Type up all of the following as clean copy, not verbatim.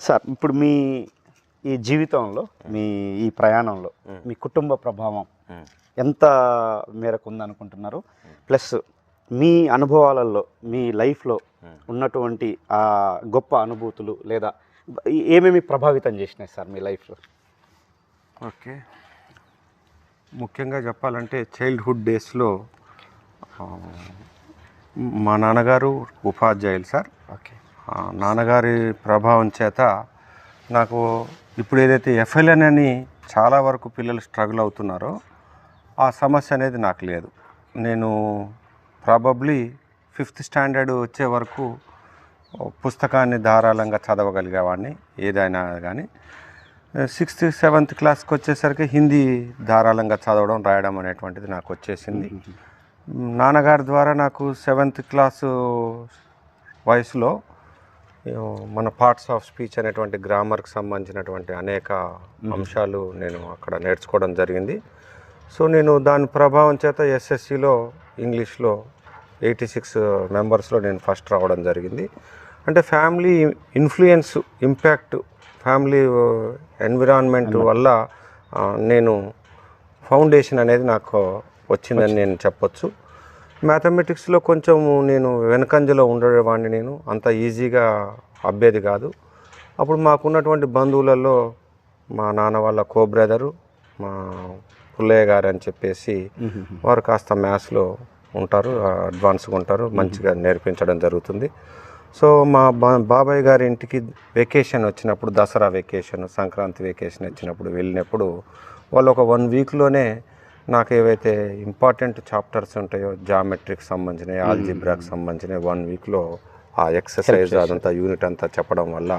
Sir ఇప్పుడు మీ ఈ జీవితంలో మీ ఈ ప్రయాణంలో మీ కుటుంబ ప్రభావం ఎంత మేరకు ఉందనుకుంటున్నారు? ప్లస్ మీ అనుభవాలలో మీ లైఫ్లో ఉన్నటువంటి ఆ గొప్ప అనుభూతులు లేదా ఏమేమి ప్రభావితం చేసినాయి సార్ మీ లైఫ్లో? ఓకే, ముఖ్యంగా చెప్పాలంటే చైల్డ్హుడ్ డేస్లో మా నాన్నగారు ఉపాధ్యాయులు సార్. ఓకే. నాన్నగారి ప్రభావం చేత నాకు ఇప్పుడు ఏదైతే ఎఫ్ఎల్ఎన్ అని చాలా వరకు పిల్లలు స్ట్రగుల్ అవుతున్నారో ఆ సమస్య అనేది నాకు లేదు. నేను ప్రాబబ్లీ 5th స్టాండర్డ్ వచ్చే వరకు పుస్తకాన్ని ధారాళంగా చదవగలిగేవాడిని ఏదైనా కానీ. 6th 7th క్లాస్కి వచ్చేసరికి హిందీ ధారాళంగా చదవడం రాయడం అనేటువంటిది నాకు వచ్చేసింది. నాన్నగారి ద్వారా నాకు 7th క్లాసు వయసులో మన పార్ట్స్ ఆఫ్ స్పీచ్ అనేటువంటి గ్రామర్కి సంబంధించినటువంటి అనేక అంశాలు నేను అక్కడ నేర్చుకోవడం జరిగింది. సో నేను దాని ప్రభావం చేత ఎస్ఎస్సిలో ఇంగ్లీష్లో 86 మెంబర్స్లో నేను ఫస్ట్ రావడం జరిగింది. అంటే family influence, impact, family environment వల్ల నేను ఫౌండేషన్ అనేది నాకు వచ్చిందని నేను చెప్పొచ్చు. మ్యాథమెటిక్స్లో కొంచెం నేను వెనకంజలో ఉండేవాడిని, నేను అంత ఈజీగా అబ్బేది కాదు. అప్పుడు మాకున్నటువంటి బంధువులలో మా నాన్న వాళ్ళ కో బ్రదరు మా పుల్లయ్య గారు అని చెప్పేసి వారు కాస్త మ్యాథ్స్లో ఉంటారు, అడ్వాన్స్గా ఉంటారు, మంచిగా నేర్పించడం జరుగుతుంది. సో మా బాబాయ్ గారి ఇంటికి వెకేషన్ వచ్చినప్పుడు, దసరా వెకేషన్, సంక్రాంతి వెకేషన్ వచ్చినప్పుడు వెళ్ళినప్పుడు వాళ్ళు ఒక 1 వీక్లోనే నాకు ఏవైతే ఇంపార్టెంట్ చాప్టర్స్ ఉంటాయో జామెట్రీకి సంబంధించినవి, ఆల్జిబ్రాకి సంబంధించినవి 1 వీక్లో ఆ ఎక్సర్సైజ్ అదంతా యూనిట్ అంతా చెప్పడం వల్ల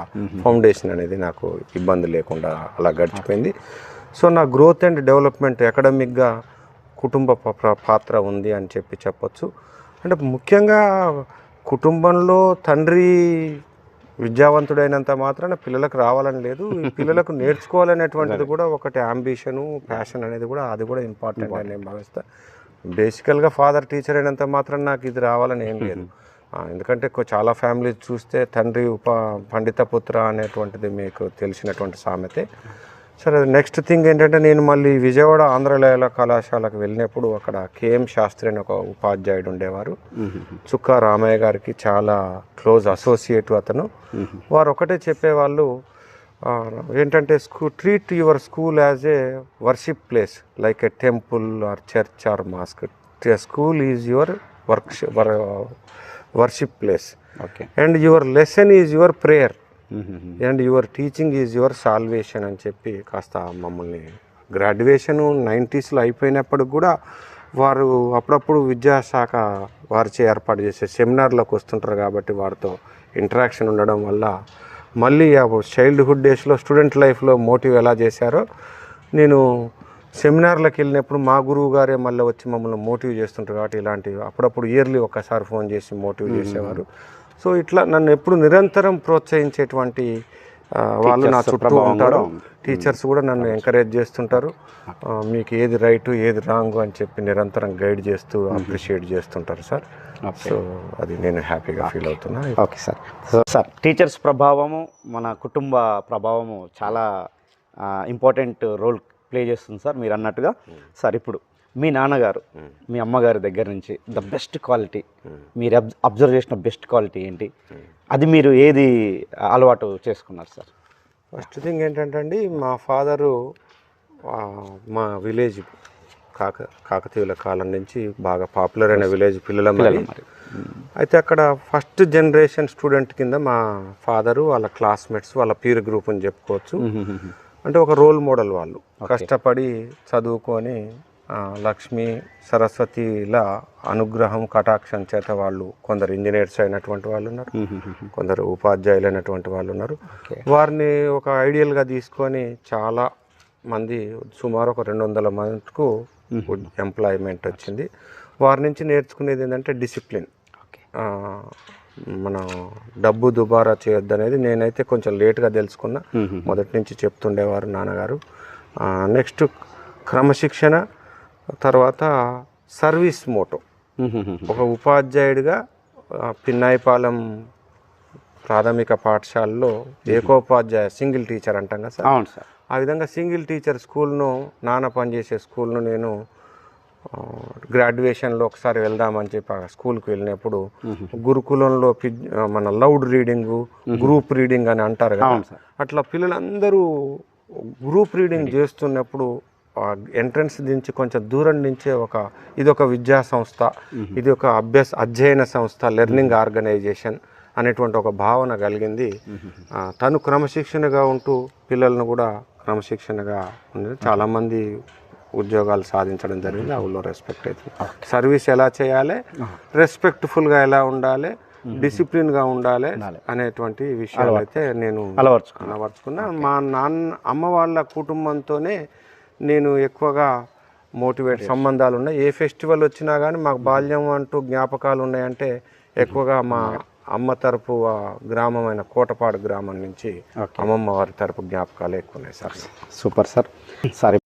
ఫౌండేషన్ అనేది నాకు ఇబ్బంది లేకుండా అలా గడిచిపోయింది. సో నా గ్రోత్ అండ్ డెవలప్మెంట్ అకాడమిక్గా కుటుంబ పాత్ర ఉంది అని చెప్పొచ్చు. అంటే ముఖ్యంగా కుటుంబంలో తండ్రి విద్యావంతుడైనంత మాత్రాన పిల్లలకు రావాలని లేదు, ఈ పిల్లలకు నేర్చుకోవాలనేటువంటిది కూడా ఒకటి అంబిషను, ప్యాషన్ అనేది కూడా అది కూడా ఇంపార్టెంట్ అని నేను భావిస్తాను. బేసికల్గా ఫాదర్ టీచర్ అయినంత మాత్రం నాకు ఇది రావాలని ఏం లేదు. ఎందుకంటే చాలా ఫ్యామిలీస్ చూస్తే తండ్రి పండిత పుత్ర అనేటువంటిది మీకు తెలిసినటువంటి సామెతే. సరే, నెక్స్ట్ థింగ్ ఏంటంటే నేను మళ్ళీ విజయవాడ ఆంధ్రలయ కళాశాలకు వెళ్ళినప్పుడు అక్కడ కేఎం శాస్త్రి అని ఒక ఉపాధ్యాయుడు ఉండేవారు. చుక్కా రామయ్య గారికి చాలా క్లోజ్ అసోసియేట్ అతను. వారు ఒకటే చెప్పేవాళ్ళు ఏంటంటే treat your school as a worship place like a temple or church or mosque. School is your worship place and your lesson is your prayer and your teaching is your salvation అని చెప్పి కాస్త మమ్మల్ని graduation 90sలో అయిపోయినప్పుడు కూడా వారు అప్పుడప్పుడు విద్యాశాఖ వారిచే ఏర్పాటు చేసే సెమినార్లకు వస్తుంటారు కాబట్టి వారితో ఇంటరాక్షన్ ఉండడం వల్ల మళ్ళీ చైల్డ్హుడ్ డేస్లో స్టూడెంట్ లైఫ్లో మోటివ్ ఎలా చేశారో నేను సెమినార్లకు వెళ్ళినప్పుడు మా గురువు గారే మళ్ళీ వచ్చి మమ్మల్ని మోటివ్ చేస్తుంటారు కాబట్టి ఇలాంటివి అప్పుడప్పుడు ఇయర్లీ ఒక్కసారి ఫోన్ చేసి మోటివ్ చేసేవారు. సో ఇట్లా నన్ను ఎప్పుడు నిరంతరం ప్రోత్సహించేటువంటి వాళ్ళు నా చుట్టూ ఉంటారు. టీచర్స్ కూడా నన్ను ఎంకరేజ్ చేస్తుంటారు, మీకు ఏది రైట్ ఏది రాంగ్ అని చెప్పి నిరంతరం గైడ్ చేస్తూ అప్రిషియేట్ చేస్తుంటారు సార్. సో అది నేను హ్యాపీగా ఫీల్ అవుతున్నా. Okay sir. So sir, teachers ప్రభావము మన కుటుంబ ప్రభావము చాలా ఇంపార్టెంట్ రోల్ ప్లే చేస్తుంది సార్ మీరు అన్నట్టుగా. సార్, ఇప్పుడు మీ నాన్నగారు మీ అమ్మగారి దగ్గర నుంచి ద బెస్ట్ క్వాలిటీ మీరు అబ్జర్వ్ చేసిన బెస్ట్ క్వాలిటీ ఏంటి? అది మీరు ఏది అలవాటు చేసుకున్నారు సార్? ఫస్ట్ థింగ్ ఏంటంటే అండి, మా ఫాదరు మా విలేజ్ కాకతీయుల కాలం నుంచి బాగా పాపులర్ అయిన విలేజ్ పిల్లలమరి. అయితే అక్కడ ఫస్ట్ జనరేషన్ స్టూడెంట్ కింద మా ఫాదరు, వాళ్ళ క్లాస్మేట్స్, వాళ్ళ పీర్ గ్రూప్ అని చెప్పుకోవచ్చు. అంటే ఒక రోల్ మోడల్. వాళ్ళు కష్టపడి చదువుకొని లక్ష్మి సరస్వతిల అనుగ్రహం కటాక్షం చేత వాళ్ళు కొందరు ఇంజనీర్స్ అయినటువంటి వాళ్ళు ఉన్నారు, కొందరు ఉపాధ్యాయులు అయినటువంటి వాళ్ళు ఉన్నారు. వారిని ఒక ఐడియల్గా తీసుకొని చాలా మంది సుమారు ఒక 200 మందికు ఎంప్లాయ్మెంట్ వచ్చింది. వారి నుంచి నేర్చుకునేది ఏంటంటే డిసిప్లిన్. మనం డబ్బు దుబారా చేయొద్దు అనేది నేనైతే కొంచెం లేట్గా తెలుసుకున్నా, మొదటి నుంచి చెప్తుండేవారు నాన్నగారు. నెక్స్ట్ క్రమశిక్షణ, తర్వాత సర్వీస్ మోటో. ఒక ఉపాధ్యాయుడిగా పిన్నాయిపాలెం ప్రాథమిక పాఠశాలలో ఏకోపాధ్యాయ సింగిల్ టీచర్ అంటాం కదా సార్, అవును సార్. ఆ విధంగా సింగిల్ టీచర్ స్కూల్ను నాన్న పనిచేసే స్కూల్ను నేను గ్రాడ్యుయేషన్లో ఒకసారి వెళ్దామని చెప్పి ఆ స్కూల్కి వెళ్ళినప్పుడు గురుకులంలో మన లౌడ్ రీడింగ్, గ్రూప్ రీడింగ్ అని అంటారు కదా, అట్లా పిల్లలందరూ గ్రూప్ రీడింగ్ చేస్తున్నప్పుడు ఎంట్రన్స్ దించి కొంచెం దూరం నుంచే ఇది ఒక విద్యా సంస్థ, ఇది ఒక అధ్యయన సంస్థ, లెర్నింగ్ ఆర్గనైజేషన్ అనేటువంటి ఒక భావన కలిగింది. తను క్రమశిక్షణగా ఉంటూ పిల్లలను కూడా క్రమశిక్షణగా ఉంది. చాలామంది ఉద్యోగాలు సాధించడం జరిగింది. ఆ ఊళ్ళో రెస్పెక్ట్ అవుతుంది. సర్వీస్ ఎలా చేయాలి, రెస్పెక్ట్ఫుల్గా ఎలా ఉండాలి, డిసిప్లిన్గా ఉండాలి అనేటువంటి విషయాలు అయితే నేను అలవర్చుకున్నా. మా అమ్మ వాళ్ళ కుటుంబంతోనే నేను ఎక్కువగా సంబంధాలు ఉన్నాయి. ఏ ఫెస్టివల్ వచ్చినా కానీ మాకు బాల్యం అంటూ జ్ఞాపకాలు ఉన్నాయంటే ఎక్కువగా మా అమ్మ తరపు గ్రామమైన కోటపాడు గ్రామం నుంచి అమ్మమ్మ వారి తరపు జ్ఞాపకాలు ఎక్కువ ఉన్నాయి సార్. Super sir. సార్